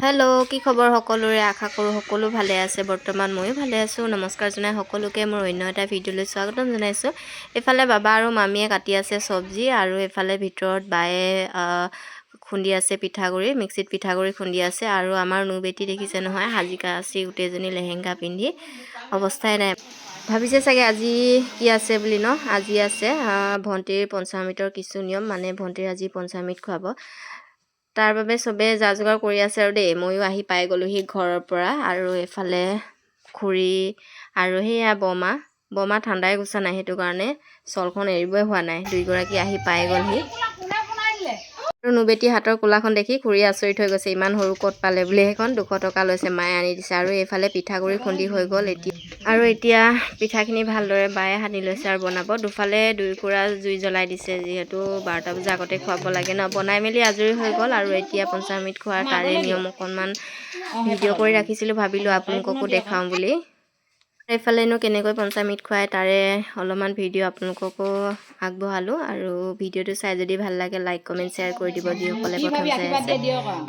hello' কি খবৰ সকলোৰে আশা কৰোঁ সকলো ভালে আছে বৰ্তমান ময়ো ভালে আছোঁ নমস্কাৰ জনাই সকলোকে মোৰ অন্য এটা ভিডিঅ'লৈ স্বাগতম জনাইছোঁ এফালে বাবা আৰু মামীয়ে কাটি আছে চব্জি আৰু এফালে ভিতৰত বায়ে খুন্দি আছে পিঠাগুড়ি মিক্সিত পিঠাগুড়ি খুন্দি আছে আৰু আমাৰ নো বেটি দেখিছে নহয় হাজিকা আছে গোটেইজনী লেহেংগা পিন্ধি অৱস্থাই নাই ভাবিছে চাগে আজি কি আছে বুলি ন আজি আছে ভণ্টিৰ পঞ্চামৃতৰ কিছু নিয়ম মানে ভণ্টিৰ আজি পঞ্চামৃত খুৱাব তাৰ বাবে সবে যা যোগাৰ কৰি আছে আৰু দেই ময়ো আহি পাই গ'লোহি ঘৰৰ পৰা আৰু এফালে খুৰী আৰু সেয়া বমা ঠাণ্ডাই গুছা নাই সেইটো কাৰণে চলখন এৰিবই হোৱা নাই দুইগৰাকী আহি পাই গ'লহি আৰু নুবেটি হাতৰ কোলাখন দেখি খুৰী আচৰিত হৈ গৈছে ইমান সৰু ক'ত পালে বুলি সেইখন 200 টকা লৈছে মায়ে আনি দিছে আৰু এইফালে পিঠাগুড়ি খুন্দি হৈ গ'ল এতিয়া পিঠাখিনি ভালদৰে বায়ে সানি লৈছে আৰু বনাব দুফালে দুইকুৰা জুই জ্বলাই দিছে যিহেতু 12টা বজাৰ আগতে খুৱাব লাগে ন বনাই মেলি আজৰি হৈ গ'ল আৰু এতিয়া পঞ্চামৃত খোৱাৰ তাৰে নিয়ম অকণমান ভিডিঅ' কৰি ৰাখিছিলোঁ ভাবিলোঁ আপোনালোককো দেখাওঁ বুলি এইফালেনো কেনেকৈ পঞ্চামৃত খুৱাই তাৰে অলপমান ভিডিঅ' আপোনালোককো আগবঢ়ালোঁ আৰু ভিডিঅ'টো চাই যদি ভাল লাগে লাইক কমেণ্ট শ্বেয়াৰ কৰি দিব যিসকলে প্ৰথম চাই আছে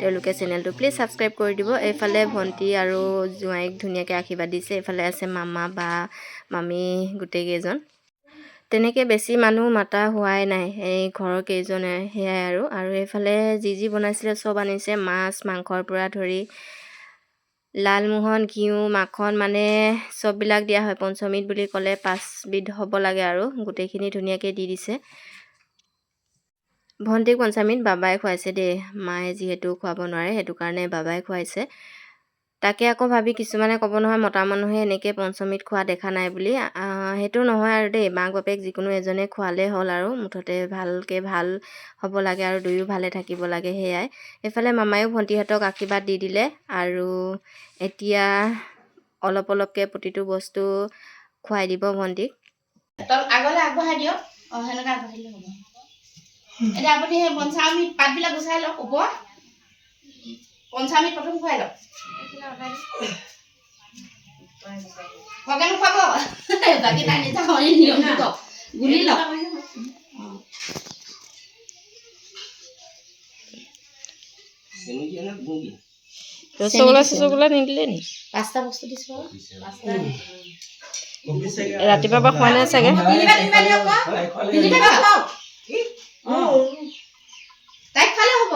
তেওঁলোকে চেনেলটো প্লিজ ছাবস্ক্ৰাইব কৰি দিব এইফালে ভণ্টি আৰু জোঁৱাইক ধুনীয়াকৈ আশীৰ্বাদ দিছে এইফালে আছে মামা বা মামী গোটেইকেইজন তেনেকৈ বেছি মানুহ মাতা হোৱাই নাই এই ঘৰৰ কেইজনে সেয়াই আৰু এইফালে যি বনাইছিলে চব আনিছে মাছ মাংসৰ পৰা ধৰি লালমোহন ঘিউ মাখন মানে চববিলাক দিয়া হয় পঞ্চমৃত বুলি ক'লে 5 বিধ হ'ব লাগে আৰু গোটেইখিনি ধুনীয়াকৈ দি দিছে ভণ্টিক পঞ্চমৃত বাবাই খুৱাইছে দেই মায়ে যিহেতু খুৱাব নোৱাৰে সেইটো কাৰণে বাবাই খুৱাইছে তাকে আকৌ ভাবি কিছুমানে ক'ব নহয় মতা মানুহে এনেকৈ পঞ্চমৃত খোৱা দেখা নাই বুলি সেইটো নহয় আৰু দেই মাক বাপেক যিকোনো এজনে খোৱালে হ'ল আৰু মুঠতে ভালকৈ ভাল হ'ব লাগে আৰু দুয়ো ভালে থাকিব লাগে সেয়াই এইফালে মামায়েও ভণ্টিহঁতক আশীৰ্বাদ দি দিলে আৰু এতিয়া অলপকৈ প্ৰতিটো বস্তু খুৱাই দিব ভণ্টিক আগলৈ আগবঢ়াই দিয়ক সেনেকৈ আগবঢ়াইলে হ'ব এতিয়া আপুনি সেই পঞ্চামৃত পাতবিলাক গুচাই লওক ওপৰত পঞ্চামৃত প্ৰথম খুৱাই লওক ভগৱান খুৱাব বাকী তাই নিজা হয় নিয়মটো কওক গুলি লওক ৰসগোল্লা নিদিলে নি 5টা বস্তু দিছো ৰাতিপুৱাৰ পৰা খোৱা নাই চাগে তাইক খালে হ'ব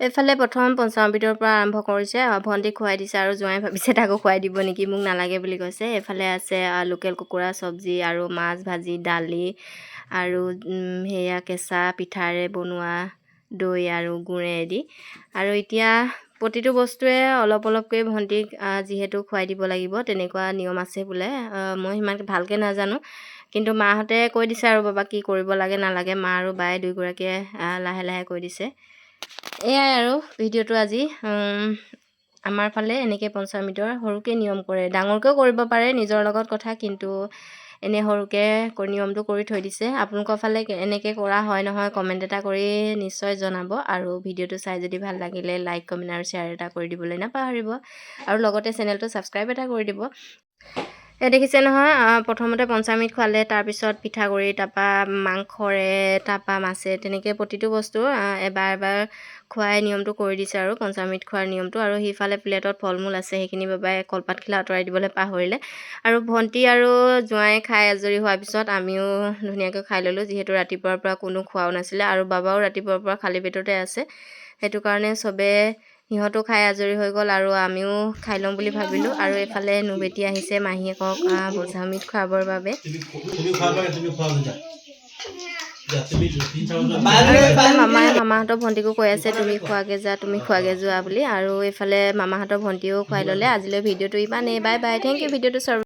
এইফালে প্ৰথম পঞ্চামৃতৰ পৰা আৰম্ভ কৰিছে ভণ্টিক খুৱাই দিছে আৰু জোঁৱাই ভাবিছে তাকো খুৱাই দিব নেকি মোক নালাগে বুলি কৈছে এইফালে আছে লোকেল কুকুৰা চব্জি আৰু মাছ ভাজি দালি আৰু সেয়া কেঁচা পিঠাৰে বনোৱা দৈ আৰু গুড়েদি আৰু এতিয়া প্ৰতিটো বস্তুৱে অলপকৈ ভণ্টিক যিহেতু খুৱাই দিব লাগিব তেনেকুৱা নিয়ম আছে বোলে মই সিমান ভালকৈ নাজানো কিন্তু মাহঁতে কৈ দিছে আৰু বাবা কি কৰিব লাগে নালাগে মা আৰু বায়ে দুইগৰাকীয়ে লাহে কৈ দিছে এয়াই আৰু ভিডিঅ'টো আজি আমাৰ ফালে এনেকৈ পঞ্চামৃতৰ সৰুকৈ নিয়ম কৰে ডাঙৰকৈও কৰিব পাৰে নিজৰ লগত কথা কিন্তু এনে সৰুকৈ নিয়মটো কৰি থৈ দিছে আপোনালোকৰ ফালে এনেকৈ কৰা হয় নহয় কমেণ্ট এটা কৰি নিশ্চয় জনাব আৰু ভিডিঅ'টো চাই যদি ভাল লাগিলে লাইক কমেণ্ট আৰু শ্বেয়াৰ এটা কৰি দিবলৈ নাপাহৰিব আৰু লগতে চেনেলটো ছাবস্ক্ৰাইব এটা কৰি দিব দেখিছে নহয় প্ৰথমতে পঞ্চামৃত খোৱালে তাৰপিছত পিঠাগুড়ি তাৰপৰা মাংসৰে তাৰপৰা মাছে তেনেকৈ প্ৰতিটো বস্তু এবাৰ খুৱাই নিয়মটো কৰি দিছে আৰু পঞ্চামৃত খোৱাৰ নিয়মটো আৰু সিফালে প্লেটত ফল মূল আছে সেইখিনি বাবাই কলপাতখিলা আঁতৰাই দিবলৈ পাহৰিলে আৰু ভণ্টি আৰু জোঁৱাই খাই আজৰি হোৱাৰ পিছত আমিও ধুনীয়াকৈ খাই ল'লোঁ যিহেতু ৰাতিপুৱাৰ পৰা কোনো খোৱাও নাছিলে আৰু বাবাও ৰাতিপুৱাৰ পৰা খালী পেটতে আছে সেইটো কাৰণে চবে সিহঁতো খাই আজৰি হৈ গ'ল আৰু আমিও খাই ল'ম বুলি ভাবিলোঁ আৰু এইফালে নুবেটি আহিছে মাহীয়েকক পঞ্চামৃত খুৱাবৰ বাবে মামাহঁতৰ ভণ্টিকো কৈ আছে তুমি খোৱাগে যোৱা বুলি আৰু এইফালে মামাহঁতৰ ভণ্টিও খুৱাই ল'লে আজিলৈ ভিডিঅ'টো ইমানেই বাই বাই থেংক ইউ ভিডিঅ'টো